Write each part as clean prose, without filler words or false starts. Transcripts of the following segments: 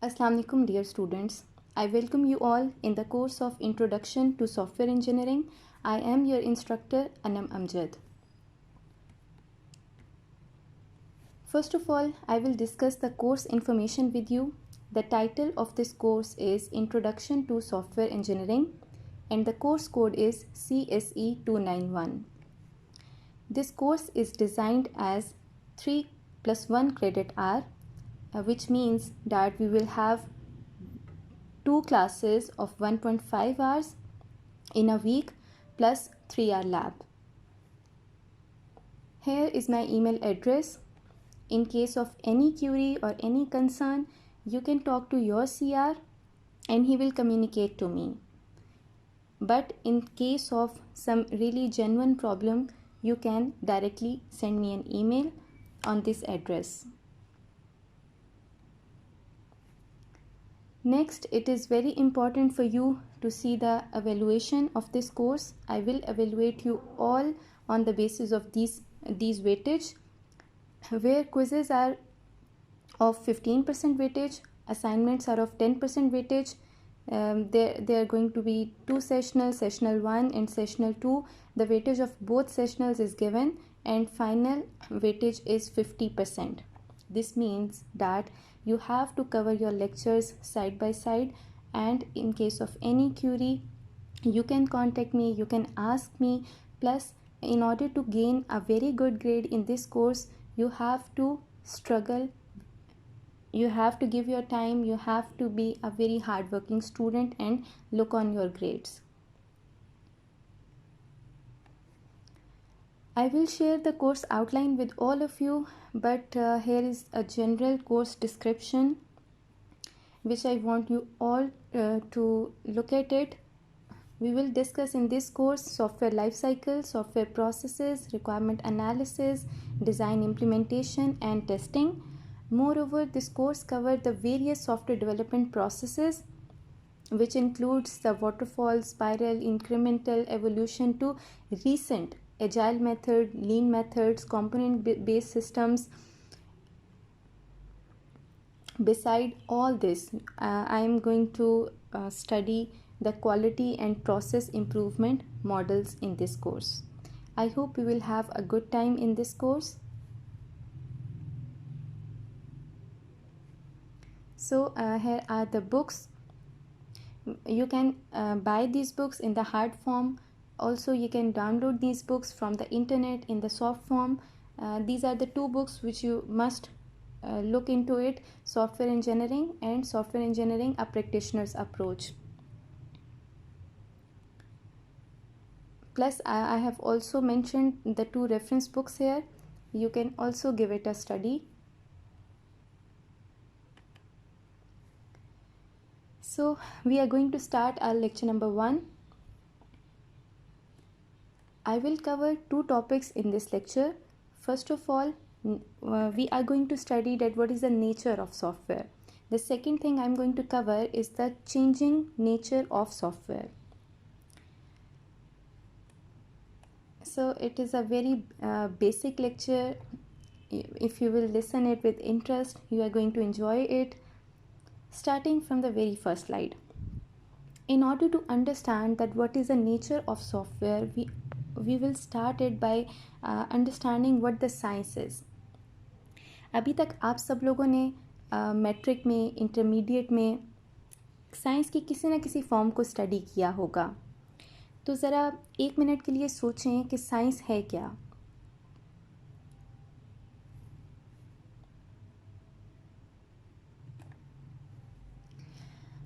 Assalamu alaikum dear students. I welcome you all in the course of Introduction to Software Engineering. I am your instructor Anam Amjad. First of all, I will discuss the course information with you. The title of this course is Introduction to Software Engineering and the course code is CSE 291. This course is designed as 3+1 credit hour, which means that we will have 2 classes of 1.5 hours in a week plus 3-hour lab. Here is my email address. In case of any query or any concern, you can talk to your CR and he will communicate to me. But in case of some really genuine problem, you can directly send me an email on this address. Next, it is very important for you to see the evaluation of this course. I will evaluate you all on the basis of these weightage, where quizzes are of 15% weightage, assignments are of 10% weightage. There are going to be 2 sessionals, sessional 1 and sessional 2. The weightage of both sessionals is given and final weightage is 50%. This means that you have to cover your lectures side by side, and in case of any query, you can contact me, you can ask me. Plus, in order to gain a very good grade in this course, you have to struggle, you have to give your time, you have to be a very hardworking student and look on your grades. I will share the course outline with all of you, but here is a general course description which I want you all to look at it. We will discuss in this course software lifecycle, software processes, requirement analysis, design implementation and testing. Moreover, this course covers the various software development processes, which includes the waterfall, spiral, incremental evolution to recent agile method, lean methods, component-based systems. Beside all this, I am going to study the quality and process improvement models in this course. I hope you will have a good time in this course. So here are the books. You can buy these books in the hard form. Also, you can download these books from the internet in the soft form. These are the 2 books which you must look into it: Software Engineering and Software Engineering, A Practitioner's Approach. Plus, I have also mentioned the 2 reference books here. You can also give it a study. So, we are going to start our lecture number 1. I will cover 2 topics in this lecture. First of all, we are going to study that what is the nature of software. The second thing I'm going to cover is the changing nature of software. So it is a very basic lecture. If you will listen it with interest, you are going to enjoy it. Starting from the very first slide. In order to understand that what is the nature of software, we will start it by understanding what the science is. अभी तक आप सब लोगों ने matric में, intermediate में science की किसी न किसी फॉर्म को स्टडी किया होगा. तो ज़रा 1 मिनट के लिए सोचें कि साइंस है क्या.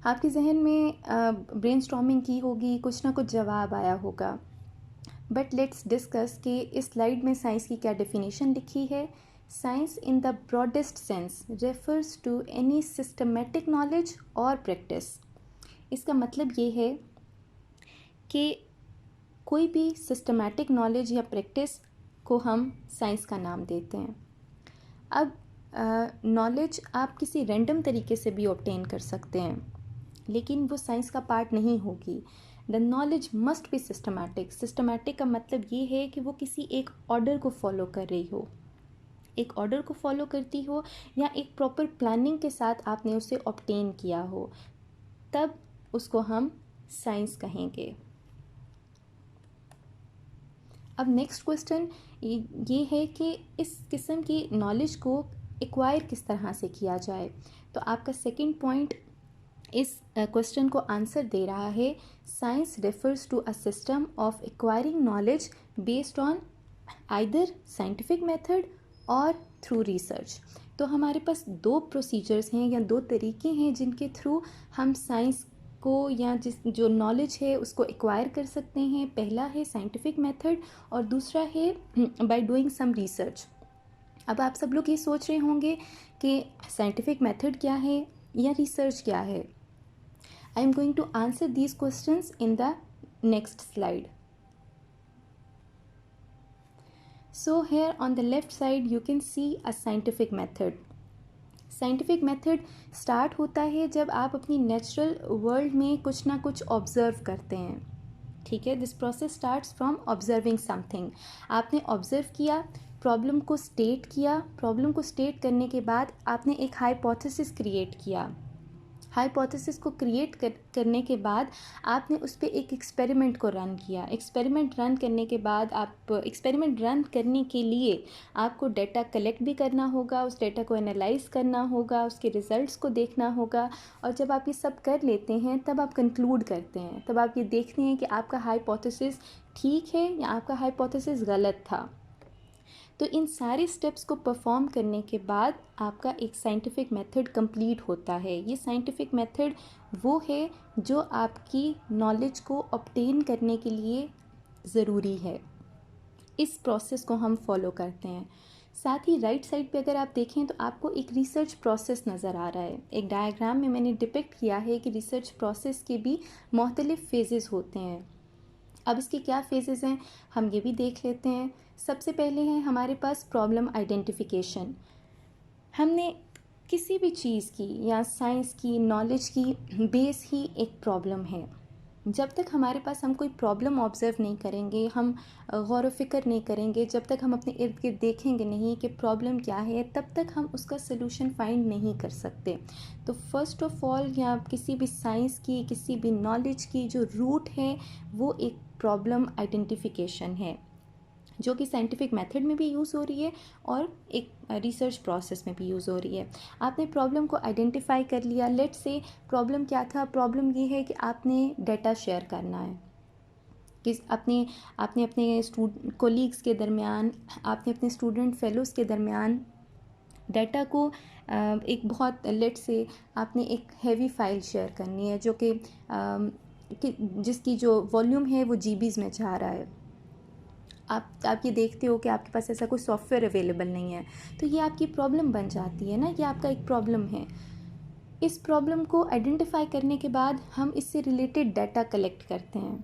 आपके जहन में ब्रेनस्टॉर्मिंग की होगी, कुछ ना कुछ जवाब आया होगा. बट लेट्स डिस्कस कि इस स्लाइड में साइंस की क्या डेफिनेशन लिखी है. Science in the broadest sense refers to any systematic knowledge or practice. इसका मतलब ये है कि कोई भी सिस्टमेटिक नॉलेज या प्रैक्टिस को हम साइंस का नाम देते हैं. अब नॉलेज आप किसी रैंडम तरीके से भी ऑब्टेन कर सकते हैं, लेकिन वो साइंस का पार्ट नहीं होगी. The knowledge must be systematic. Systematic का मतलब ये है कि वो किसी एक ऑर्डर को फॉलो कर रही हो. एक ऑर्डर को फॉलो करती हो या एक प्रॉपर प्लानिंग के साथ आपने उसे ऑब्टेन किया हो, तब उसको हम साइंस कहेंगे। अब नेक्स्ट क्वेश्चन ये है कि इस किस्म की नॉलेज को एक्वायर किस तरह से किया जाए। तो आपका सेकंड पॉइंट इस क्वेश्चन को आंसर दे रहा है, science refers to a system of acquiring knowledge based on either scientific method or through research. तो हमारे पास दो प्रोसीजर्स हैं या दो तरीके हैं जिनके थ्रू हम साइंस को या जो नॉलेज है उसको एक्वायर कर सकते हैं। पहला है साइंटिफिक मेथड और दूसरा है बाय डूइंग सम रिसर्च। अब आप सब लोग ये सोच रहे होंगे कि साइंटिफिक मेथड क्या है या रिसर्च क्या है। I am going to answer these questions in the next slide. So here on the left side you can see a scientific method. Scientific method start होता है जब आप अपनी नेचुरल वर्ल्ड में कुछ ना कुछ ऑब्जर्व करते हैं, ठीक है। This process starts from observing something. आपने ऑब्जर्व किया, प्रॉब्लम को स्टेट किया, प्रॉब्लम को स्टेट करने के बाद आपने एक हाइपोथेसिस क्रिएट किया। हाइपोथेसिस को क्रिएट करने के बाद आपने उस पर एक एक्सपेरिमेंट को रन किया। एक्सपेरिमेंट रन करने के बाद एक्सपेरिमेंट रन करने के लिए आपको डेटा कलेक्ट भी करना होगा, उस डेटा को एनालाइज करना होगा, उसके रिजल्ट्स को देखना होगा। और जब आप ये सब कर लेते हैं तब आप कंक्लूड करते हैं, तब आप ये देखते हैं कि आपका हाइपोथेसिस ठीक है या आपका हाइपोथेसिस गलत था। तो इन सारे स्टेप्स को परफॉर्म करने के बाद आपका एक साइंटिफिक मेथड कंप्लीट होता है। ये साइंटिफिक मेथड वो है जो आपकी नॉलेज को ऑब्टेन करने के लिए ज़रूरी है। इस प्रोसेस को हम फॉलो करते हैं। साथ ही राइट साइड पे अगर आप देखें तो आपको एक रिसर्च प्रोसेस नज़र आ रहा है। एक डायग्राम में मैंने डिपिक्ट किया है कि रिसर्च प्रोसेस के भी मुख्तलिफ फेजेस होते हैं। अब इसके क्या फेजेस हैं हम ये भी देख लेते हैं। सबसे पहले है हमारे पास प्रॉब्लम आइडेंटिफिकेशन। हमने किसी भी चीज़ की या साइंस की नॉलेज की बेस ही एक प्रॉब्लम है। जब तक हमारे पास हम कोई प्रॉब्लम ऑब्जर्व नहीं करेंगे, हम गौर व फिक्र नहीं करेंगे, जब तक हम अपने इर्द गिर्द देखेंगे नहीं कि प्रॉब्लम क्या है, तब तक हम उसका सलूशन फाइंड नहीं कर सकते। तो फर्स्ट ऑफ ऑल या किसी भी साइंस की, किसी भी नॉलेज की जो रूट है वो एक प्रॉब्लम आइडेंटिफिकेशन है, जो कि साइंटिफिक मेथड में भी यूज़ हो रही है और एक रिसर्च प्रोसेस में भी यूज़ हो रही है। आपने प्रॉब्लम को आइडेंटिफाई कर लिया। लेट्स से प्रॉब्लम क्या था, प्रॉब्लम ये है कि आपने डेटा शेयर करना है कि आपने अपने कोलीग्स के दरमियान, आपने अपने स्टूडेंट फेलोज़ के दरमियान डाटा को एक बहुत लेट्स से आपने एक हैवी फाइल शेयर करनी है जो कि जिसकी जो वॉल्यूम है वो जीबीज़ में जा रहा है। आप ये देखते हो कि आपके पास ऐसा कोई सॉफ्टवेयर अवेलेबल नहीं है, तो ये आपकी प्रॉब्लम बन जाती है ना, ये आपका एक प्रॉब्लम है। इस प्रॉब्लम को आइडेंटिफाई करने के बाद हम इससे रिलेटेड डाटा कलेक्ट करते हैं।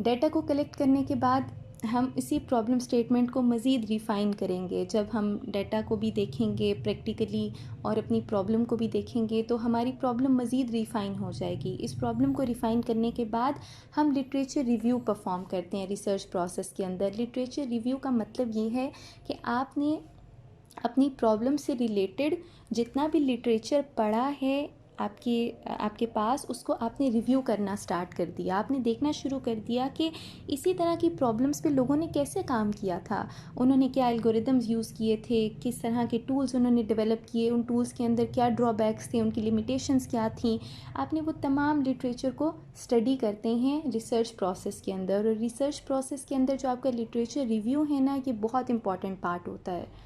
डाटा को कलेक्ट करने के बाद हम इसी प्रॉब्लम स्टेटमेंट को मज़ीद रिफ़ाइन करेंगे। जब हम डाटा को भी देखेंगे प्रैक्टिकली और अपनी प्रॉब्लम को भी देखेंगे तो हमारी प्रॉब्लम मज़ीद रिफ़ाइन हो जाएगी। इस प्रॉब्लम को रिफ़ाइन करने के बाद हम लिटरेचर रिव्यू परफॉर्म करते हैं रिसर्च प्रोसेस के अंदर। लिटरेचर रिव्यू का मतलब ये है कि आपने अपनी प्रॉब्लम से रिलेटेड जितना भी लिटरेचर पढ़ा है आपके पास, उसको आपने रिव्यू करना स्टार्ट कर दिया। आपने देखना शुरू कर दिया कि इसी तरह की प्रॉब्लम्स पे लोगों ने कैसे काम किया था, उन्होंने क्या एल्गोरिदम्स यूज़ किए थे, किस तरह के टूल्स उन्होंने डेवलप किए, उन टूल्स के अंदर क्या ड्रॉबैक्स थे, उनकी लिमिटेशंस क्या थी। आपने वो तमाम लिटरेचर को स्टडी करते हैं रिसर्च प्रोसेस के अंदर। और रिसर्च प्रोसेस के अंदर जो आपका लिटरेचर रिव्यू है ना, ये बहुत इंपॉर्टेंट पार्ट होता है।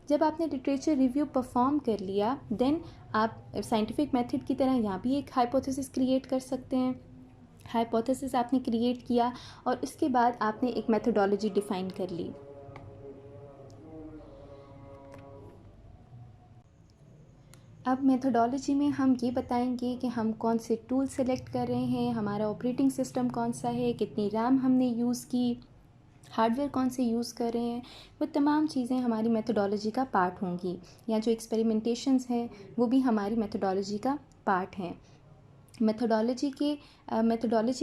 जब आपने लिटरेचर रिव्यू परफॉर्म कर लिया, देन आप साइंटिफिक मेथड की तरह यहाँ भी एक हाइपोथेसिस क्रिएट कर सकते हैं। हाइपोथेसिस आपने क्रिएट किया और उसके बाद आपने एक मेथडोलॉजी डिफ़ाइन कर ली। अब मेथडोलॉजी में हम ये बताएंगे कि हम कौन से टूल सेलेक्ट कर रहे हैं, हमारा ऑपरेटिंग सिस्टम कौन सा है, कितनी रैम हमने यूज़ की, हार्डवेयर कौन से यूज़ कर रहे हैं। वो तमाम चीज़ें हमारी मेथडोलॉजी का पार्ट होंगी, या जो एक्सपेरिमेंटेशंस हैं वो भी हमारी मेथडोलॉजी का पार्ट हैं। मेथोडोलॉजी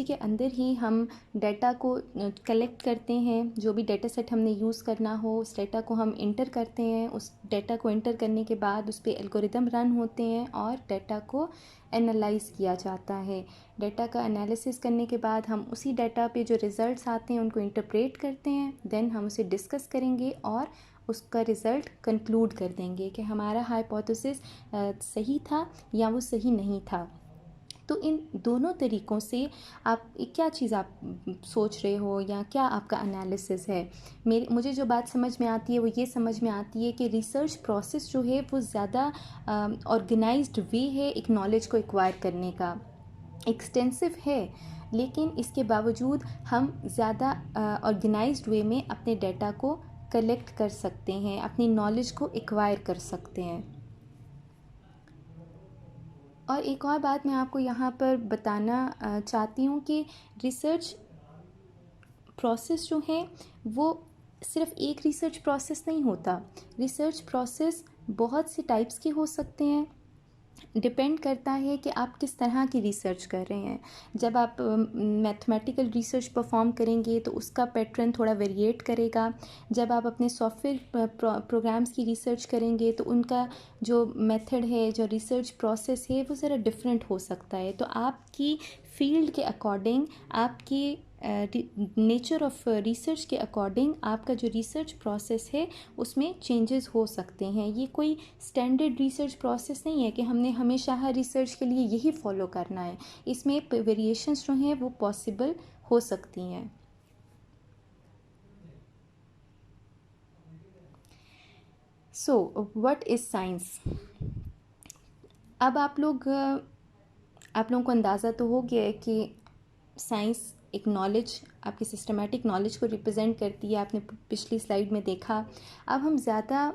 के अंदर ही हम डाटा को कलेक्ट करते हैं। जो भी डाटा सेट हमने यूज़ करना हो उस डाटा को हम इंटर करते हैं। उस डाटा को इंटर करने के बाद उस पर एल्गोरिदम रन होते हैं और डाटा को एनालाइज किया जाता है। डाटा का एनालिसिस करने के बाद हम उसी डाटा पे जो रिज़ल्ट्स आते हैं उनको इंटरप्रेट करते हैं। देन हम उसे डिस्कस करेंगे और उसका रिज़ल्ट कंक्लूड कर देंगे कि हमारा हाइपोथेसिस सही था या वो सही नहीं था। तो इन दोनों तरीक़ों से आप क्या चीज़ आप सोच रहे हो या क्या आपका एनालिसिस है? मुझे जो बात समझ में आती है वो ये समझ में आती है कि रिसर्च प्रोसेस जो है वो ज़्यादा ऑर्गेनाइज्ड वे है एक नॉलेज को एक्वायर करने का, एक्सटेंसिव है, लेकिन इसके बावजूद हम ज़्यादा ऑर्गेनाइज्ड वे में अपने डाटा को कलेक्ट कर सकते हैं, अपनी नॉलेज को एक्वायर कर सकते हैं। और एक और बात मैं आपको यहाँ पर बताना चाहती हूँ कि रिसर्च प्रोसेस जो है वो सिर्फ एक रिसर्च प्रोसेस नहीं होता। रिसर्च प्रोसेस बहुत सी टाइप्स के हो सकते हैं। डिपेंड करता है कि आप किस तरह की रिसर्च कर रहे हैं। जब आप मैथमेटिकल रिसर्च परफॉर्म करेंगे तो उसका पैटर्न थोड़ा वेरिएट करेगा। जब आप अपने सॉफ्टवेयर प्रोग्राम्स की रिसर्च करेंगे तो उनका जो मेथड है, जो रिसर्च प्रोसेस है, वो ज़रा डिफरेंट हो सकता है। तो आपकी फील्ड के अकॉर्डिंग, आपकी नेचर ऑफ रिसर्च के अकॉर्डिंग आपका जो रिसर्च प्रोसेस है उसमें चेंजेस हो सकते हैं। ये कोई स्टैंडर्ड रिसर्च प्रोसेस नहीं है कि हमने हमेशा हर रिसर्च के लिए यही फॉलो करना है। इसमें वेरिएशंस जो हैं वो पॉसिबल हो सकती हैं। So what is science? अब आप लोगों को अंदाज़ा तो हो गया है कि साइंस एक नॉलेज, आपकी सिस्टमेटिक नॉलेज को रिप्रेजेंट करती है। आपने पिछली स्लाइड में देखा। अब हम ज़्यादा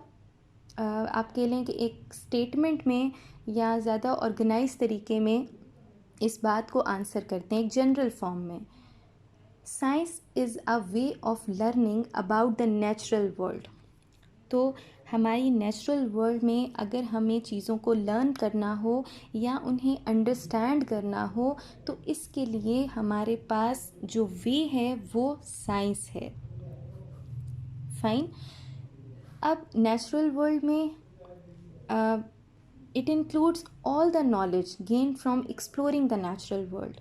आप कह लें कि एक स्टेटमेंट में या ज़्यादा ऑर्गेनाइज तरीके में इस बात को आंसर करते हैं एक जनरल फॉर्म में। Science is a way of learning about the natural world. तो हमारी नेचुरल वर्ल्ड में अगर हमें चीज़ों को लर्न करना हो या उन्हें अंडरस्टैंड करना हो तो इसके लिए हमारे पास जो वे है वो साइंस है। फाइन। अब नेचुरल वर्ल्ड में it includes all the knowledge gain from exploring the natural world.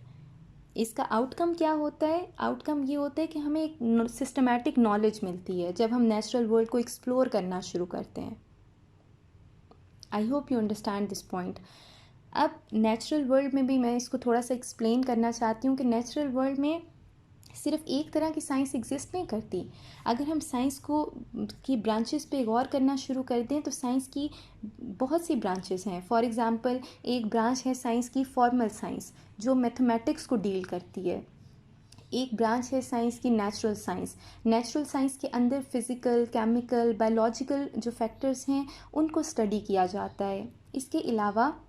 इसका आउटकम क्या होता है? आउटकम ये होता है कि हमें एक सिस्टमैटिक नॉलेज मिलती है जब हम नेचुरल वर्ल्ड को एक्सप्लोर करना शुरू करते हैं। I hope you understand this point. अब नेचुरल वर्ल्ड में भी मैं इसको थोड़ा सा एक्सप्लेन करना चाहती हूँ कि नेचुरल वर्ल्ड में सिर्फ एक तरह की साइंस एग्जिस्ट नहीं करती। अगर हम साइंस की ब्रांचेस पे गौर करना शुरू कर दें तो साइंस की बहुत सी ब्रांचेस हैं। फॉर एग्ज़ाम्पल एक ब्रांच है साइंस की फॉर्मल साइंस जो मैथमेटिक्स को डील करती है। एक ब्रांच है साइंस की नेचुरल साइंस। नेचुरल साइंस के अंदर फिज़िकल, केमिकल, बायोलॉजिकल जो फैक्टर्स हैं उनको स्टडी किया जाता है। इसके अलावा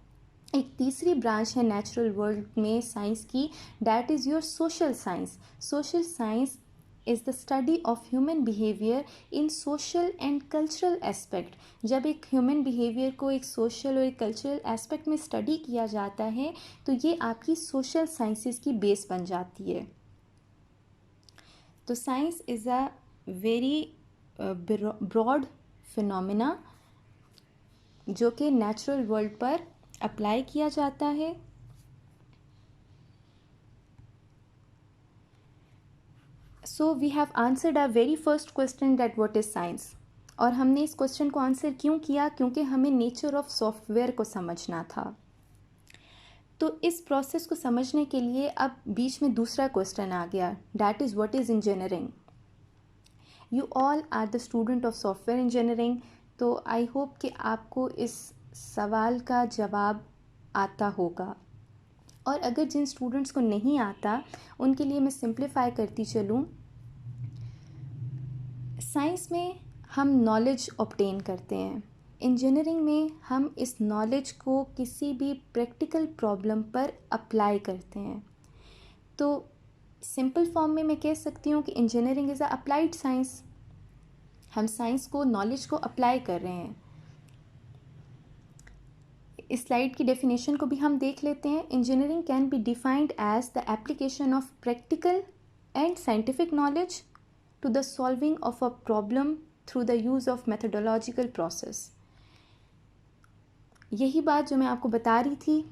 एक तीसरी ब्रांच है नेचुरल वर्ल्ड में साइंस की, that is your social science. Social science is the study of human behaviour in social and cultural aspect. जब एक ह्यूमन बिहेवियर को एक सोशल और एक कल्चरल एस्पेक्ट में स्टडी किया जाता है तो ये आपकी सोशल साइंसेस की बेस बन जाती है। तो science is a very broad phenomena जो कि नेचुरल वर्ल्ड पर अप्लाई किया जाता है। So we have answered our very first question that what is science. और हमने इस क्वेश्चन को आंसर क्यों किया? क्योंकि हमें नेचर ऑफ सॉफ्टवेयर को समझना था। तो इस प्रोसेस को समझने के लिए अब बीच में दूसरा क्वेश्चन आ गया, that is what is engineering. You all are the student of software engineering. तो आई होप कि आपको इस सवाल का जवाब आता होगा। और अगर जिन स्टूडेंट्स को नहीं आता उनके लिए मैं सिंप्लीफाई करती चलूँ। साइंस में हम नॉलेज ऑब्टेन करते हैं, इंजीनियरिंग में हम इस नॉलेज को किसी भी प्रैक्टिकल प्रॉब्लम पर अप्लाई करते हैं। तो सिंपल फॉर्म में मैं कह सकती हूँ कि engineering is a applied science. हम साइंस को, नॉलेज को अप्लाई कर रहे हैं। इस स्लाइड की डेफिनेशन को भी हम देख लेते हैं। Engineering can be defined as the application of practical and scientific knowledge to the solving of a problem through the use of methodological process. यही बात जो मैं आपको बता रही थी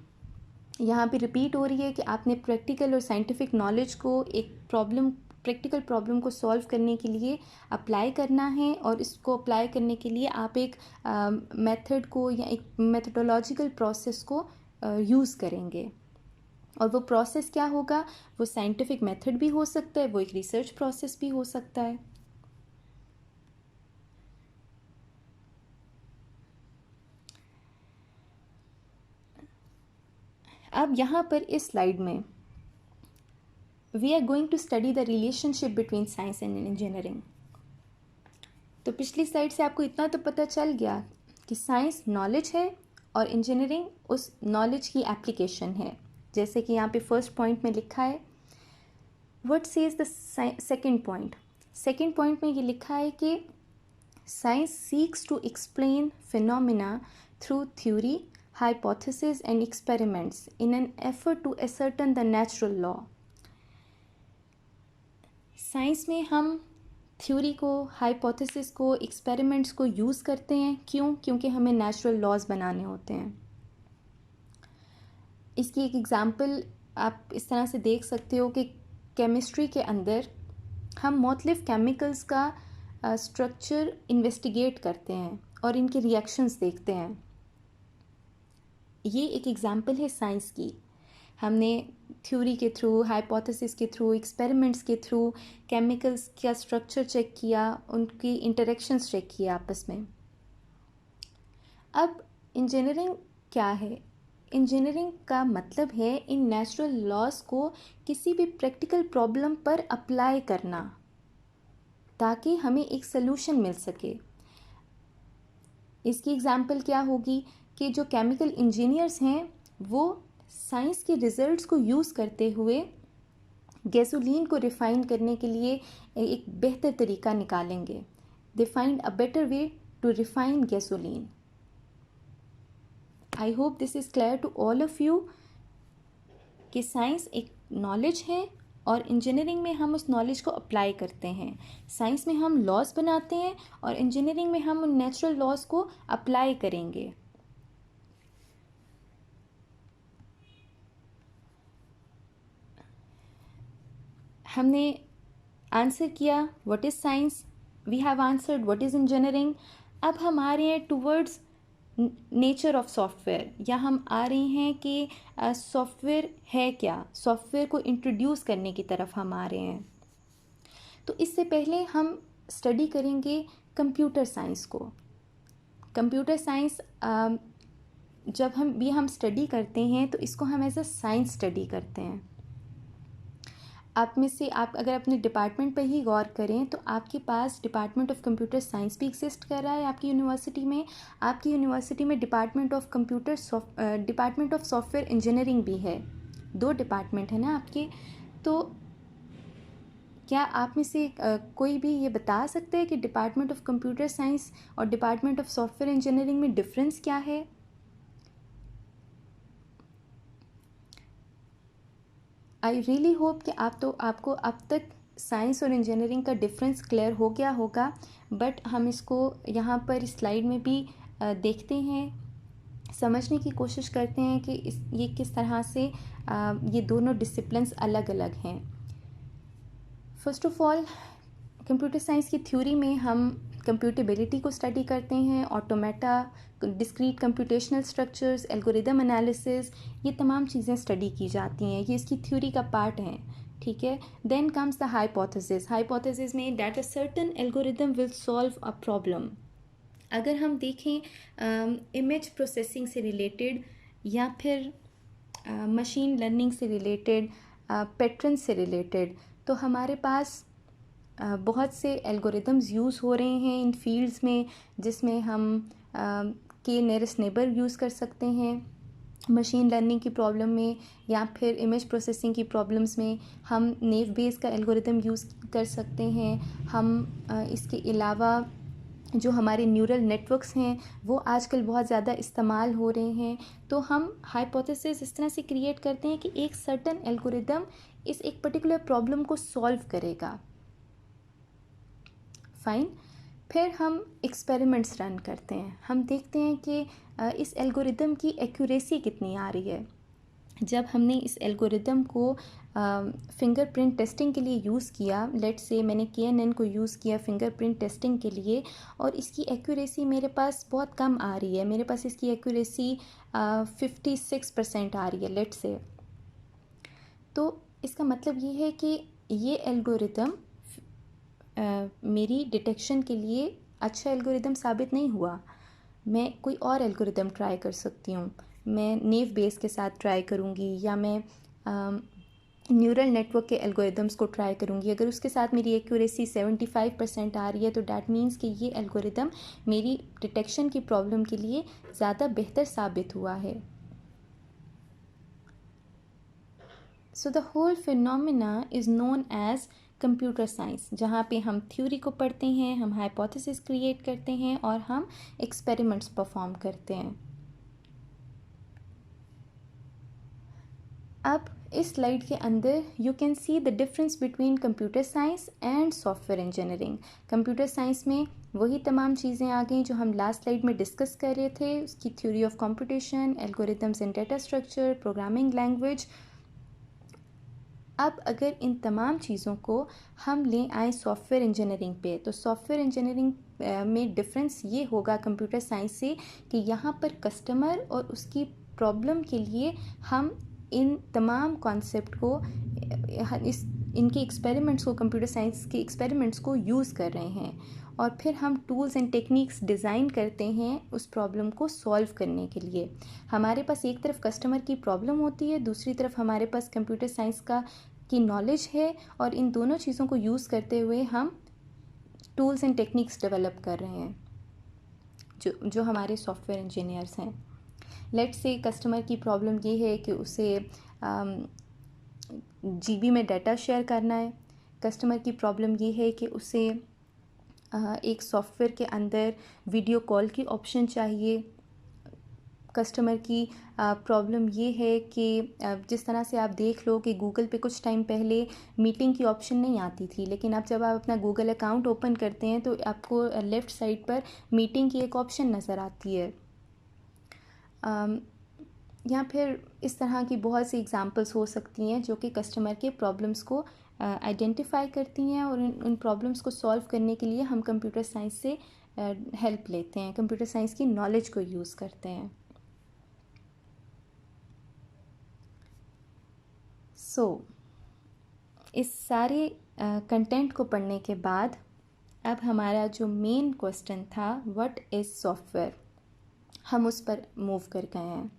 यहाँ पे रिपीट हो रही है कि आपने प्रैक्टिकल और साइंटिफिक नॉलेज को एक प्रैक्टिकल प्रॉब्लम को सॉल्व करने के लिए अप्लाई करना है, और इसको अप्लाई करने के लिए आप एक मेथड को या एक मेथोडोलॉजिकल प्रोसेस को यूज़ करेंगे। और वो प्रोसेस क्या होगा? वो साइंटिफिक मेथड भी हो सकता है, वो एक रिसर्च प्रोसेस भी हो सकता है। अब यहाँ पर इस स्लाइड में we are going to study the relationship between science and engineering. तो पिछली स्लाइड से आपको इतना तो पता चल गया कि साइंस नॉलेज है और इंजीनियरिंग उस नॉलेज की एप्लीकेशन है। जैसे कि यहाँ पे फर्स्ट पॉइंट में लिखा है, what says the second point. Second point में ये लिखा है कि science seeks to explain phenomena through theory, hypothesis and experiments in an effort to ascertain the natural law। Science में हम थ्योरी को, हाइपोथेसिस को, एक्सपेरिमेंट्स को यूज़ करते हैं। क्यों? क्योंकि हमें नेचुरल लॉज बनाने होते हैं। इसकी एक एग्ज़ाम्पल आप इस तरह से देख सकते हो कि केमिस्ट्री के अंदर हम मुख्तलिफ़ केमिकल्स का स्ट्रक्चर इन्वेस्टिगेट करते हैं और इनके रिएक्शंस देखते हैं। ये एक एग्ज़ाम्पल है साइंस की। हमने थ्योरी के थ्रू, हाइपोथेसिस के थ्रू, एक्सपेरिमेंट्स के थ्रू केमिकल्स का स्ट्रक्चर चेक किया, उनकी इंटरेक्शंस चेक किया आपस में। अब इंजीनियरिंग क्या है? इंजीनियरिंग का मतलब है इन नेचुरल लॉज को किसी भी प्रैक्टिकल प्रॉब्लम पर अप्लाई करना ताकि हमें एक सलूशन मिल सके। इसकी एग्ज़ाम्पल क्या होगी कि जो केमिकल इंजीनियर्स हैं वो साइंस के रिजल्ट्स को यूज़ करते हुए गैसोलीन को रिफ़ाइन करने के लिए एक बेहतर तरीका निकालेंगे। They find a better way to refine gasoline. I hope this is clear to all of you कि साइंस एक नॉलेज है और इंजीनियरिंग में हम उस नॉलेज को अप्लाई करते हैं। साइंस में हम लॉज बनाते हैं और इंजीनियरिंग में हम उन नेचुरल लॉज को अप्लाई करेंगे। हमने आंसर किया what is science, we have answered what is engineering. अब हम आ रहे हैं टूवर्ड्स नेचर ऑफ सॉफ्टवेयर, या हम आ रहे हैं कि सॉफ्टवेयर है क्या, सॉफ्टवेयर को इंट्रोड्यूस करने की तरफ हम आ रहे हैं। तो इससे पहले हम स्टडी करेंगे कंप्यूटर साइंस को। कंप्यूटर साइंस जब हम स्टडी करते हैं तो इसको हम एज अ साइंस स्टडी करते हैं। आप में से आप अगर अपने डिपार्टमेंट पर ही गौर करें तो आपके पास डिपार्टमेंट ऑफ कंप्यूटर साइंस भी एग्जिस्ट कर रहा है आपकी यूनिवर्सिटी में। आपकी यूनिवर्सिटी में डिपार्टमेंट ऑफ सॉफ्टवेयर इंजीनियरिंग भी है। 2 डिपार्टमेंट है ना आपके। तो क्या आप में से कोई भी ये बता सकते हैं कि डिपार्टमेंट ऑफ कंप्यूटर साइंस और डिपार्टमेंट ऑफ सॉफ्टवेयर इंजीनियरिंग में डिफरेंस क्या है? आई रियली होप कि आपको अब तक साइंस और इंजीनियरिंग का डिफरेंस क्लियर हो गया होगा। बट हम इसको यहाँ पर इस स्लाइड में भी देखते हैं, समझने की कोशिश करते हैं कि ये किस तरह से ये दोनों डिसिप्लिन्स अलग अलग हैं। First of all, computer science की थ्योरी में हम कंप्यूटेबिलिटी को स्टडी करते हैं, automata, discrete computational structures, algorithm analysis, ये तमाम चीज़ें स्टडी की जाती हैं। ये इसकी थ्योरी का पार्ट हैं, ठीक है। Then comes the hypothesis. Hypothesis में that a certain algorithm will solve a problem. अगर हम देखें इमेज प्रोसेसिंग से रिलेटेड या फिर मशीन लर्निंग से रिलेटेड, पैटर्न से रिलेटेड, तो हमारे पास बहुत से एल्गोरिदम्स यूज़ हो रहे हैं इन फील्ड्स में, जिसमें हम के नियरेस्ट नेबर यूज़ कर सकते हैं मशीन लर्निंग की प्रॉब्लम में, या फिर इमेज प्रोसेसिंग की प्रॉब्लम्स में हम नेव बेस का एल्गोरिदम यूज़ कर सकते हैं। हम इसके अलावा जो हमारे न्यूरल नेटवर्क्स हैं वो आजकल बहुत ज़्यादा इस्तेमाल हो रहे हैं। तो हम हाइपोथेसिस इस तरह से क्रिएट करते हैं कि एक सर्टन एल्गोरिदम इस एक पर्टिकुलर प्रॉब्लम को सॉल्व करेगा। फाइन। फिर हम एक्सपेरिमेंट्स रन करते हैं, हम देखते हैं कि इस एल्गोरिदम की एक्यूरेसी कितनी आ रही है। जब हमने इस एल्गोरिदम को फिंगरप्रिंट टेस्टिंग के लिए यूज़ किया, लेट्स से मैंने KNN को यूज़ किया फिंगरप्रिंट टेस्टिंग के लिए, और इसकी एक्यूरेसी मेरे पास बहुत कम आ रही है, मेरे पास इसकी एक्यूरेसी 56% आ रही है लेट्स से। तो इसका मतलब ये है कि ये एल्गोरिदम मेरी डिटेक्शन के लिए अच्छा एल्गोरिदम साबित नहीं हुआ। मैं कोई और एल्गोरिदम ट्राई कर सकती हूँ, मैं नेव बेस के साथ ट्राई करूँगी, या मैं न्यूरल नेटवर्क के एल्गोरिदम्स को ट्राई करूँगी। अगर उसके साथ मेरी एक्यूरेसी 75% आ रही है तो डैट मीन्स कि ये एल्गोरिदम मेरी डिटेक्शन की प्रॉब्लम के लिए ज़्यादा बेहतर साबित हुआ है। So the whole phenomena is known as computer science, जहाँ पे हम थ्योरी को पढ़ते हैं, हम हाइपोथेसिस क्रिएट करते हैं और हम एक्सपेरिमेंट्स परफॉर्म करते हैं। अब इस स्लाइड के अंदर you can see the difference between computer science and software engineering. Computer science में वही तमाम चीज़ें आ गई जो हम लास्ट स्लाइड में डिस्कस कर रहे थे, उसकी theory of computation, algorithms and data structure, programming language. अब अगर इन तमाम चीज़ों को हम ले आए सॉफ्टवेयर इंजीनियरिंग पे, तो सॉफ्टवेयर इंजीनियरिंग में डिफरेंस ये होगा कंप्यूटर साइंस से कि यहाँ पर कस्टमर और उसकी प्रॉब्लम के लिए हम इन तमाम कॉन्सेप्ट को इनके एक्सपेरिमेंट्स को, कंप्यूटर साइंस के एक्सपेरिमेंट्स को यूज़ कर रहे हैं, और फिर हम टूल्स एंड टेक्निक्स डिज़ाइन करते हैं उस प्रॉब्लम को सॉल्व करने के लिए। हमारे पास एक तरफ कस्टमर की प्रॉब्लम होती है, दूसरी तरफ हमारे पास कंप्यूटर साइंस की नॉलेज है, और इन दोनों चीज़ों को यूज़ करते हुए हम टूल्स एंड टेक्निक्स डेवलप कर रहे हैं जो हमारे सॉफ्टवेयर इंजीनियर्स हैं। लेट्स से कस्टमर की प्रॉब्लम ये है कि उसे GB में डाटा शेयर करना है। कस्टमर की प्रॉब्लम ये है कि उसे एक सॉफ्टवेयर के अंदर वीडियो कॉल की ऑप्शन चाहिए। कस्टमर की प्रॉब्लम ये है कि जिस तरह से आप देख लो कि गूगल पे कुछ टाइम पहले मीटिंग की ऑप्शन नहीं आती थी, लेकिन अब जब आप अपना गूगल अकाउंट ओपन करते हैं तो आपको लेफ़्ट साइड पर मीटिंग की एक ऑप्शन नज़र आती है। या फिर इस तरह की बहुत सी एग्ज़ाम्पल्स हो सकती हैं जो कि कस्टमर के प्रॉब्लम्स को आइडेंटिफाई करती हैं, और उन प्रॉब्लम्स को सॉल्व करने के लिए हम कंप्यूटर साइंस से हेल्प लेते हैं, कंप्यूटर साइंस की नॉलेज को यूज़ करते हैं। इस सारे कंटेंट को पढ़ने के बाद अब हमारा जो मेन क्वेश्चन था, व्हाट इज़ सॉफ्टवेयर, हम उस पर मूव कर गए हैं।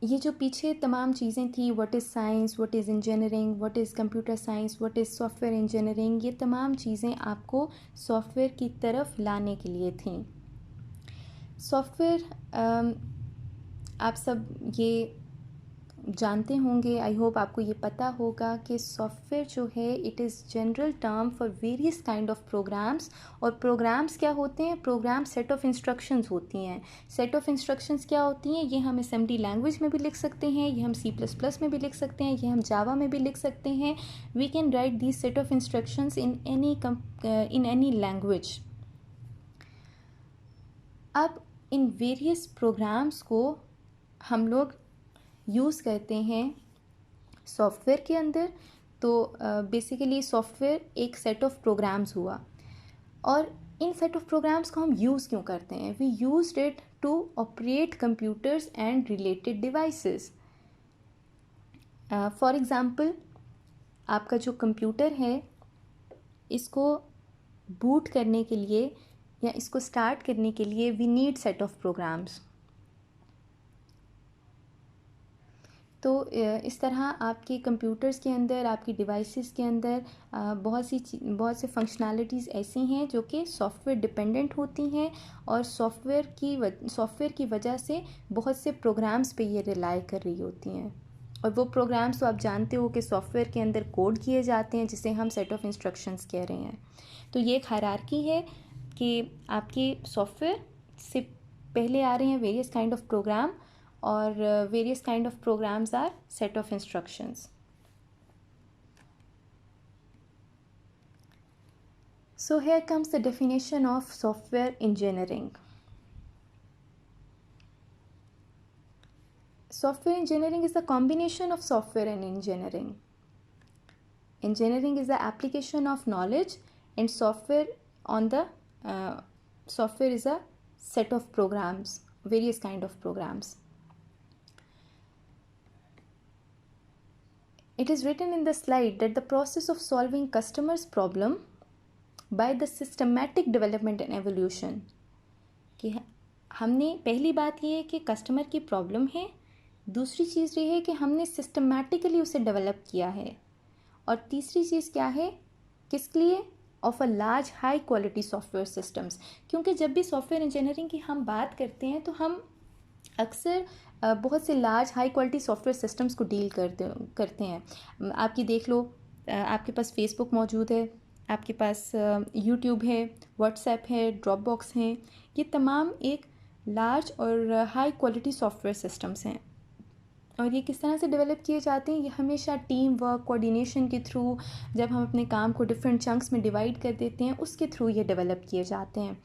ये जो पीछे तमाम चीज़ें थी, what is science, what is engineering, what is computer science, what is software engineering, ये तमाम चीज़ें आपको सॉफ्टवेयर की तरफ लाने के लिए थी। सॉफ्टवेयर आप सब ये जानते होंगे, आई होप आपको ये पता होगा कि सॉफ्टवेयर जो है it is general term for various kind of programs. और प्रोग्राम्स क्या होते हैं? प्रोग्राम सेट ऑफ इंस्ट्रक्शंस होती हैं। सेट ऑफ इंस्ट्रक्शंस क्या होती हैं? ये हम असेंबली लैंग्वेज में भी लिख सकते हैं, ये हम C++ में भी लिख सकते हैं, ये हम जावा में भी लिख सकते हैं। We can write this set of instructions in any language. अब इन वेरियस प्रोग्राम्स को हम लोग यूज़ करते हैं सॉफ्टवेयर के अंदर। तो बेसिकली सॉफ्टवेयर एक सेट ऑफ प्रोग्राम्स हुआ, और इन सेट ऑफ प्रोग्राम्स को हम यूज़ क्यों करते हैं? We used it to operate computers and related devices. For example, आपका जो कंप्यूटर है, इसको बूट करने के लिए या इसको स्टार्ट करने के लिए we need set of programs. तो इस तरह आपके कंप्यूटर्स के अंदर, आपकी डिवाइसेस के अंदर बहुत से फंक्शनैलिटीज़ ऐसी हैं जो कि सॉफ्टवेयर डिपेंडेंट होती हैं, और सॉफ्टवेयर की वजह से बहुत से प्रोग्राम्स पे ये रिलाई कर रही होती हैं। और वो प्रोग्राम्स तो आप जानते हो कि सॉफ्टवेयर के अंदर कोड किए जाते हैं, जिसे हम सेट ऑफ इंस्ट्रक्शंस कह रहे हैं। तो ये एक हायरार्की है। कि आपके सॉफ्टवेयर से पहले आ रहे हैं वेरियस काइंड ऑफ प्रोग्राम, और various kind of programs are set of instructions. So here comes the definition of software engineering. Software engineering is the combination of software and engineering. Engineering is the application of knowledge, and software software is a set of programs, various kind of programs. It is written in the slide that the process of solving customers' problem by the systematic development and evolution. कि हमने पहली बात ये है कि customer की problem है, दूसरी चीज़ ये है कि हमने सिस्टमैटिकली उसे डेवलप किया है, और तीसरी चीज़ क्या है, किस लिए, of a large high quality software systems. क्योंकि जब भी सॉफ्टवेयर इंजीनियरिंग की हम बात करते हैं तो हम अक्सर बहुत से large high quality software systems को डील करते हैं. आपकी देख लो, आपके पास फेसबुक मौजूद है, आपके पास यूट्यूब है, व्हाट्सएप है, ड्रॉपबॉक्स हैं. ये तमाम एक लार्ज और हाई क्वालिटी सॉफ्टवेयर सिस्टम्स हैं, और ये किस तरह से डेवलप किए जाते हैं. ये हमेशा टीम वर्क, कोऑर्डिनेशन के थ्रू, जब हम अपने काम को डिफरेंट चंक्स में डिवाइड कर देते हैं, उसके थ्रू ये डेवलप किए जाते हैं.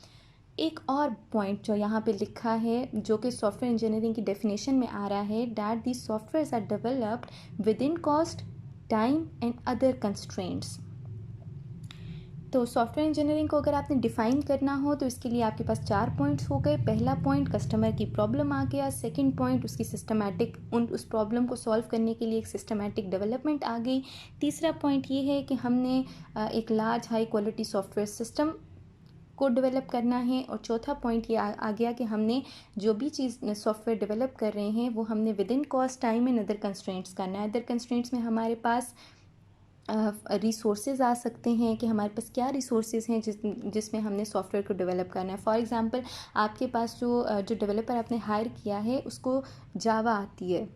एक और पॉइंट जो यहाँ पे लिखा है, जो कि सॉफ्टवेयर इंजीनियरिंग की डेफिनेशन में आ रहा है, that the softwares are developed within cost, time and other constraints. तो सॉफ्टवेयर इंजीनियरिंग को अगर आपने डिफ़ाइन करना हो तो इसके लिए आपके पास 4 पॉइंट्स हो गए. पहला पॉइंट कस्टमर की प्रॉब्लम आ गया. सेकंड पॉइंट उसकी सिस्टमैटिक, उस प्रॉब्लम को सॉल्व करने के लिए एक सिस्टमैटिक डेवलपमेंट आ गई. तीसरा पॉइंट ये है कि हमने एक large high quality software system को डेवलप करना है. और चौथा पॉइंट ये आ गया कि हमने जो भी चीज़ सॉफ्टवेयर डेवलप कर रहे हैं वो हमने with in cost, time and other constraints करना है. अदर कंस्ट्रेंट्स में हमारे पास रिसोर्सेज आ सकते हैं कि हमारे पास क्या रिसोर्सेज हैं जिसमें हमने सॉफ्टवेयर को डेवलप करना है. फॉर एग्जांपल, आपके पास जो डेवलपर आपने हायर किया है उसको जावा आती है,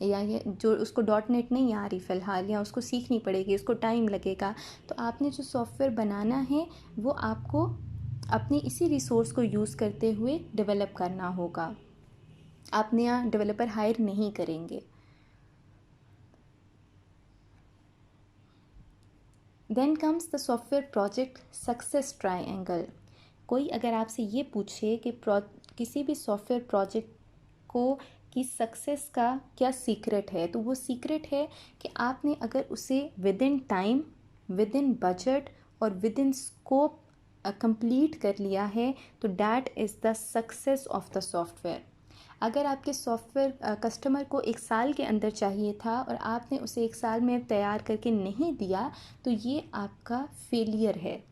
या ये जो उसको .NET नहीं आ रही फ़िलहाल, या उसको सीखनी पड़ेगी, उसको टाइम लगेगा. तो आपने जो सॉफ्टवेयर बनाना है वो आपको अपने इसी रिसोर्स को यूज़ करते हुए डेवलप करना होगा. आप नया डेवलपर हायर नहीं करेंगे. Then comes the software project success triangle. कोई अगर आपसे ये पूछे कि किसी भी सॉफ्टवेयर प्रोजेक्ट को की सक्सेस का क्या सीक्रेट है, तो वो सीक्रेट है कि आपने अगर उसे with in time, with in budget और विद इन स्कोप कंप्लीट कर लिया है, तो that is the success of the software. अगर आपके सॉफ्टवेयर कस्टमर को 1 साल के अंदर चाहिए था और आपने उसे 1 साल में तैयार करके नहीं दिया, तो ये आपका फेलियर है,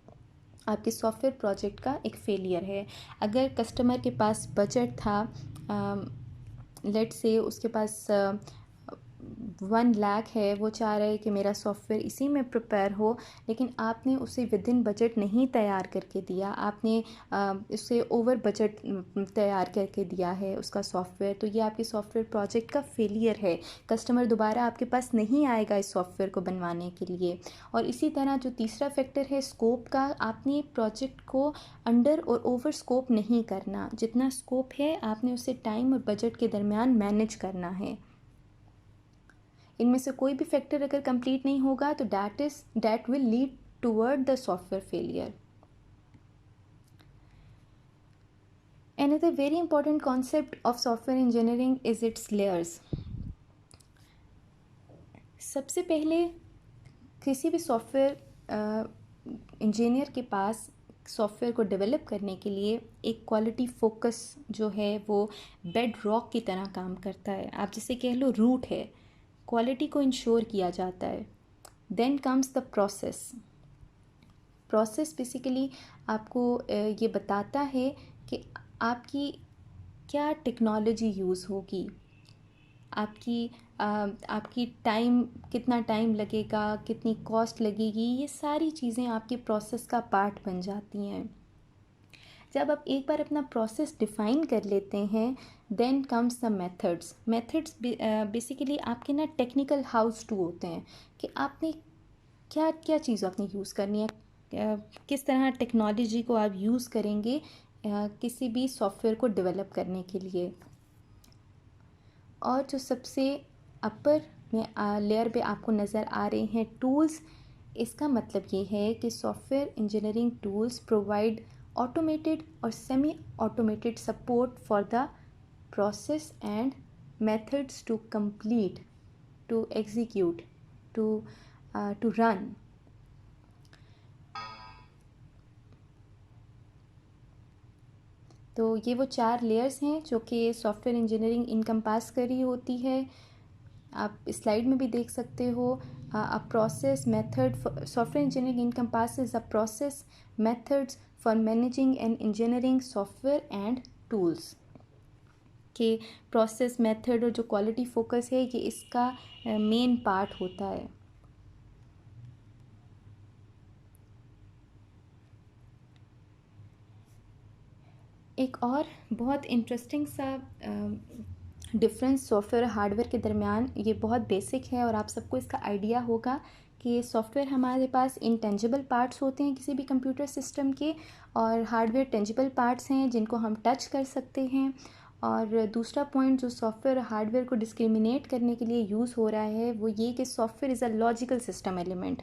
आपके सॉफ्टवेयर प्रोजेक्ट का एक फेलियर है. अगर कस्टमर के पास बजट था, लेट्स से उसके पास 1 लाख है, वो चाह रहे हैं कि मेरा सॉफ्टवेयर इसी में प्रिपेयर हो, लेकिन आपने उसे विद इन बजट नहीं तैयार करके दिया, आपने उसे ओवर बजट तैयार करके दिया है उसका सॉफ्टवेयर, तो ये आपके सॉफ्टवेयर प्रोजेक्ट का फेलियर है. कस्टमर दोबारा आपके पास नहीं आएगा इस सॉफ्टवेयर को बनवाने के लिए. और इसी तरह जो तीसरा फैक्टर है स्कोप का, आपने प्रोजेक्ट को अंडर और ओवर स्कोप नहीं करना. जितना स्कोप है आपने उसे टाइम और बजट के दरमियान मैनेज करना है. इनमें से कोई भी फैक्टर अगर कंप्लीट नहीं होगा तो that will lead toward the software failure. Another very important concept of software engineering is its layers. सबसे पहले किसी भी सॉफ्टवेयर इंजीनियर के पास सॉफ्टवेयर को डेवलप करने के लिए एक क्वालिटी फोकस जो है वो बेड रॉक की तरह काम करता है. आप जिसे कह लो रूट है, क्वालिटी को इंश्योर किया जाता है. Then comes the process. Process basically आपको ये बताता है कि आपकी क्या टेक्नोलॉजी यूज़ होगी, आपकी टाइम, कितना टाइम लगेगा, कितनी कॉस्ट लगेगी, ये सारी चीज़ें आपके प्रोसेस का पार्ट बन जाती हैं. जब आप एक बार अपना प्रोसेस डिफ़ाइन कर लेते हैं, then comes the methods. Methods basically आपके ना टेक्निकल हाउस टू होते हैं कि आपने क्या क्या चीज़ आपने यूज़ करनी है. किस तरह टेक्नोलॉजी को आप यूज़ करेंगे किसी भी सॉफ्टवेयर को डेवलप करने के लिए। और जो सबसे अपर में लेयर पे आपको नज़र आ रहे हैं टूल्स, इसका मतलब ये है कि software engineering tools provide automated or semi automated support for the process and methods to complete, to execute, to run. तो ये वो 4 लेयर्स हैं जो कि सॉफ्टवेयर इंजीनियरिंग इनकम्पास कर रही होती है। आप स्लाइड में भी देख सकते हो। A process method, software engineering encompasses a process methods for managing and engineering software and tools. के प्रोसेस मेथड और जो क्वालिटी फोकस है ये इसका मेन पार्ट होता है। एक और बहुत इंटरेस्टिंग सा डिफरेंस सॉफ्टवेयर और हार्डवेयर के दरमियान, ये बहुत बेसिक है और आप सबको इसका आइडिया होगा कि सॉफ्टवेयर हमारे पास इंटेंजिबल पार्ट्स होते हैं किसी भी कंप्यूटर सिस्टम के, और हार्डवेयर टेंजिबल पार्ट्स हैं जिनको हम टच कर सकते हैं। और दूसरा पॉइंट जो सॉफ्टवेयर और हार्डवेयर को डिस्क्रिमिनेट करने के लिए यूज़ हो रहा है वो ये कि software is a logical system element,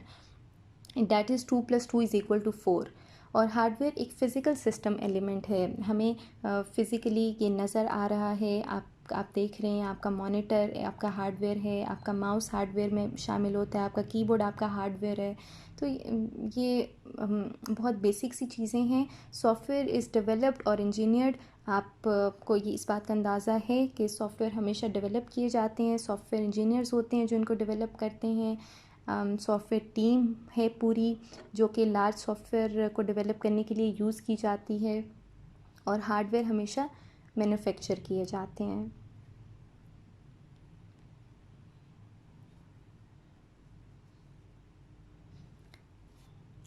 that is 2 + 2 = 4, और हार्डवेयर एक फ़िज़िकल सिस्टम एलिमेंट है। हमें फ़िज़िकली ये नज़र आ रहा है, आप देख रहे हैं, आपका मॉनिटर आपका हार्डवेयर है, आपका माउस हार्डवेयर में शामिल होता है, आपका कीबोर्ड आपका हार्डवेयर है। तो ये बहुत बेसिक सी चीज़ें हैं। सॉफ्टवेयर इज़ डेवलप्ड और इंजीनियर्ड। आपको ये इस बात का अंदाज़ा है कि सॉफ्टवेयर हमेशा डेवलप किए जाते हैं, सॉफ्टवेयर इंजीनियर्स होते हैं जो इनको डेवलप करते हैं। सॉफ्टवेयर टीम है पूरी जो कि लार्ज सॉफ्टवेयर को डेवलप करने के लिए यूज़ की जाती है, और हार्डवेयर हमेशा मैन्युफैक्चर किए जाते हैं।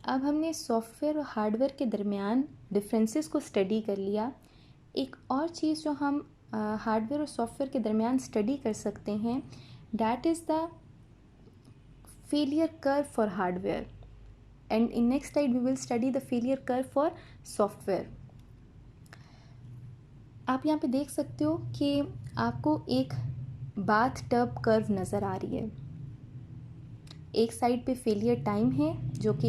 अब हमने सॉफ्टवेयर और हार्डवेयर के दरमियान डिफरेंसेस को स्टडी कर लिया। एक और चीज़ जो हम हार्डवेयर और सॉफ्टवेयर के दरमियान स्टडी कर सकते हैं, that is the failure curve for hardware, and in next slide we will study the failure curve for software. आप यहाँ पे देख सकते हो कि आपको एक बाथ टब कर्व नज़र आ रही है। एक साइड पे फेलियर टाइम है जो कि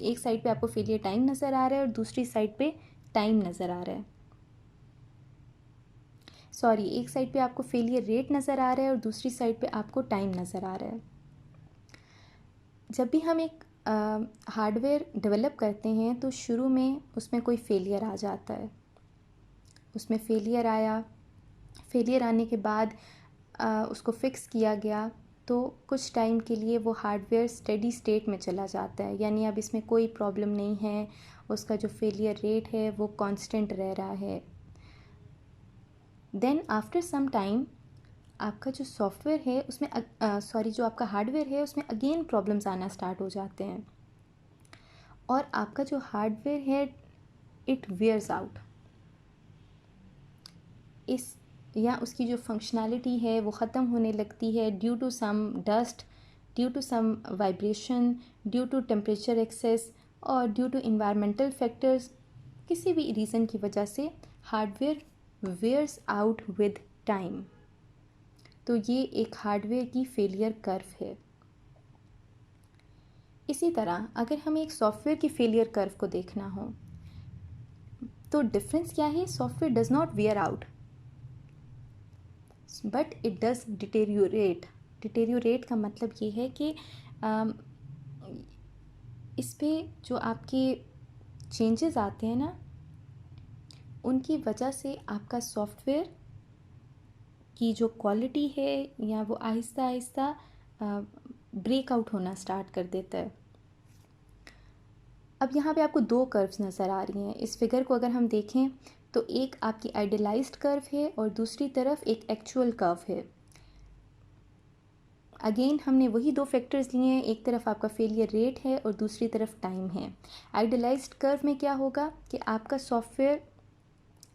एक साइड पे आपको फेलियर टाइम नज़र आ रहा है और दूसरी साइड पे टाइम नज़र आ रहा है। सॉरी, एक साइड पे आपको फेलियर रेट नज़र आ रहा है और दूसरी साइड पे आपको टाइम नज़र आ रहा है। जब भी हम एक हार्डवेयर डेवलप करते हैं तो शुरू में उसमें कोई फेलियर आ जाता है। उसमें फेलियर आने के बाद उसको फिक्स किया गया तो कुछ टाइम के लिए वो हार्डवेयर स्टेडी स्टेट में चला जाता है, यानी अब इसमें कोई प्रॉब्लम नहीं है, उसका जो फेलियर रेट है वो कांस्टेंट रह रहा है। देन आफ्टर सम टाइम आपका जो सॉफ्टवेयर है उसमें जो आपका हार्डवेयर है उसमें अगेन प्रॉब्लम्स आना स्टार्ट हो जाते हैं, और आपका जो हार्डवेयर है इट वेयर्स आउट। या उसकी जो फंक्शनैलिटी है वो ख़त्म होने लगती है due to some dust, due to some vibration, due to temperature excess और ड्यू टू इन्वायरमेंटल फैक्टर्स। किसी भी रीज़न की वजह से hardware wears out with time. तो ये एक हार्डवेयर की फेलियर कर्व है। इसी तरह अगर हमें एक सॉफ्टवेयर की फेलियर कर्व को देखना हो तो डिफरेंस क्या है? Software does not wear out but it does deteriorate. Deteriorate का मतलब ये है कि इस पे जो आपके चेंजेस आते हैं ना, उनकी वजह से आपका सॉफ्टवेयर की जो क्वालिटी है या वो आहिस्ता आहिस्ता ब्रेकआउट होना स्टार्ट कर देता है। अब यहाँ पे आपको 2 कर्व्स नज़र आ रही हैं। इस फिगर को अगर हम देखें तो एक आपकी आइडियलाइज्ड कर्व है और दूसरी तरफ एक एक्चुअल कर्व है। अगेन हमने वही 2 फैक्टर्स लिए हैं, एक तरफ आपका फेलियर रेट है और दूसरी तरफ टाइम है। आइडियलाइज्ड कर्व में क्या होगा कि आपका सॉफ्टवेयर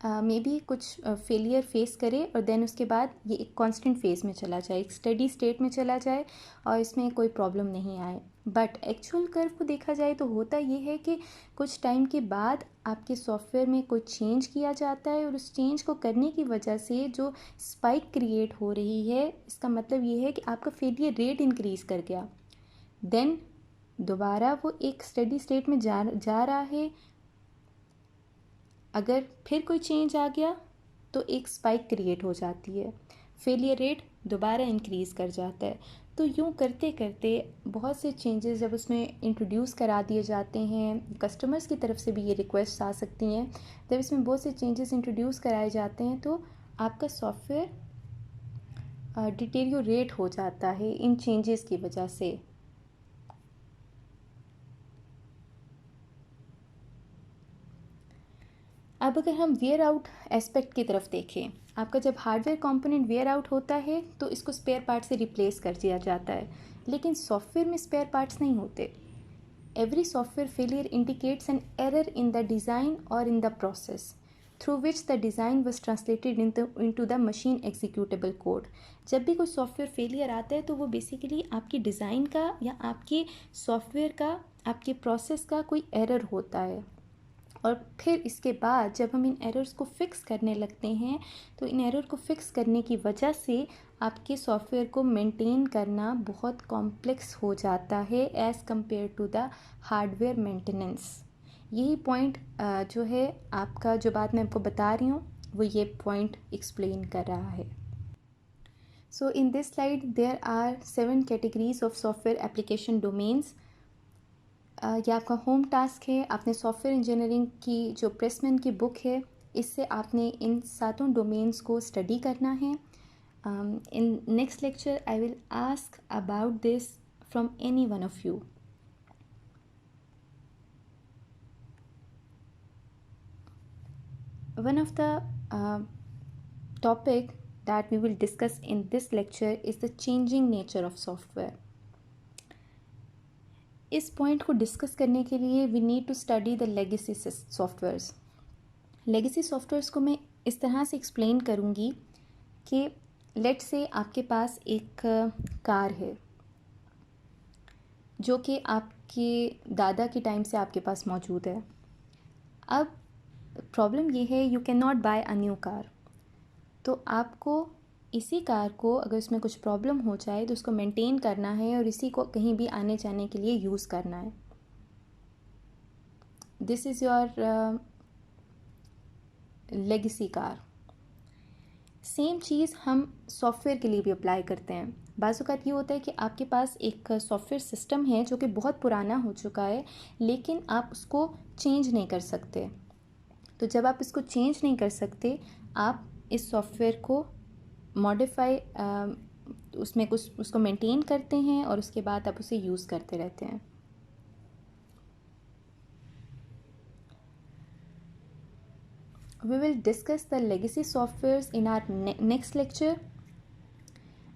में भी कुछ फेलियर फेस करे और देन उसके बाद ये एक कांस्टेंट फेज़ में चला जाए, एक स्टेडी स्टेट में चला जाए और इसमें कोई प्रॉब्लम नहीं आए। बट एक्चुअल कर्व को देखा जाए तो होता ये है कि कुछ टाइम के बाद आपके सॉफ्टवेयर में कोई चेंज किया जाता है और उस चेंज को करने की वजह से जो स्पाइक क्रिएट हो रही है, इसका मतलब ये है कि आपका फेलियर रेट इंक्रीज़ कर गया। देन दोबारा वो एक स्टेडी स्टेट में जा रहा है। अगर फिर कोई चेंज आ गया तो एक स्पाइक क्रिएट हो जाती है, फेलियर रेट दोबारा इंक्रीज़ कर जाता है। तो यूँ करते करते बहुत से चेंजेस जब उसमें इंट्रोड्यूस करा दिए जाते हैं, कस्टमर्स की तरफ से भी ये रिक्वेस्ट आ सकती हैं, जब इसमें बहुत से चेंजेस इंट्रोड्यूस कराए जाते हैं तो आपका सॉफ्टवेयर डिटेरियोरेट हो जाता है इन चेंजेस की वजह से। अब अगर हम वेयर आउट एस्पेक्ट की तरफ देखें, आपका जब हार्डवेयर कंपोनेंट वेयर आउट होता है तो इसको स्पेयर पार्ट से रिप्लेस कर दिया जाता है, लेकिन सॉफ्टवेयर में स्पेयर पार्ट्स नहीं होते। Every software failure indicates an error in the design or in the process through which the design was translated into the machine executable code. जब भी कोई सॉफ्टवेयर फेलियर आता है तो वो बेसिकली आपकी डिज़ाइन का या आपके सॉफ्टवेयर का, आपके प्रोसेस का कोई एरर होता है। और फिर इसके बाद जब हम इन एरर्स को फिक्स करने लगते हैं तो इन एरर को फिक्स करने की वजह से आपके सॉफ्टवेयर को मेंटेन करना बहुत कॉम्प्लेक्स हो जाता है as compare to the hardware maintenance. यही पॉइंट जो है आपका, जो बात मैं आपको बता रही हूँ वो ये पॉइंट एक्सप्लेन कर रहा है। So in this slide there are 7 categories of software application domains. यह आपका होम टास्क है। आपने सॉफ्टवेयर इंजीनियरिंग की जो प्रेसमैन की बुक है, इससे आपने इन 7 डोमेन्स को स्टडी करना है। In next lecture I will ask about this from any one of you. One of the topic that we will discuss in this lecture is the changing nature of software. इस point को discuss करने के लिए we need to study the legacy softwares. Legacy softwares को मैं इस तरह से एक्सप्लेन करूँगी कि लेट्स से आपके पास एक कार है जो कि आपके दादा के टाइम से आपके पास मौजूद है। अब प्रॉब्लम ये है, you can not buy a new car. तो आपको इसी कार को अगर इसमें कुछ प्रॉब्लम हो जाए तो उसको मेंटेन करना है और इसी को कहीं भी आने जाने के लिए यूज़ करना है। This is your legacy car. Same चीज़ हम सॉफ्टवेयर के लिए भी अप्लाई करते हैं। बाज़ औक़ात ये होता है कि आपके पास एक सॉफ्टवेयर सिस्टम है जो कि बहुत पुराना हो चुका है, लेकिन आप उसको चेंज नहीं कर सकते। तो जब आप इसको चेंज नहीं कर सकते, आप इस सॉफ्टवेयर को मॉडिफाई उसमें कुछ उसको मेंटेन करते हैं और उसके बाद आप उसे यूज़ करते रहते हैं। We will discuss the legacy softwares in our next lecture.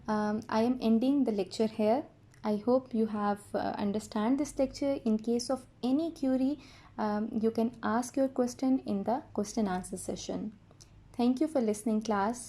I am ending the lecture here. I hope you have understand this lecture. In case of any query, you can ask your question in the question answer session. Thank you for listening, class.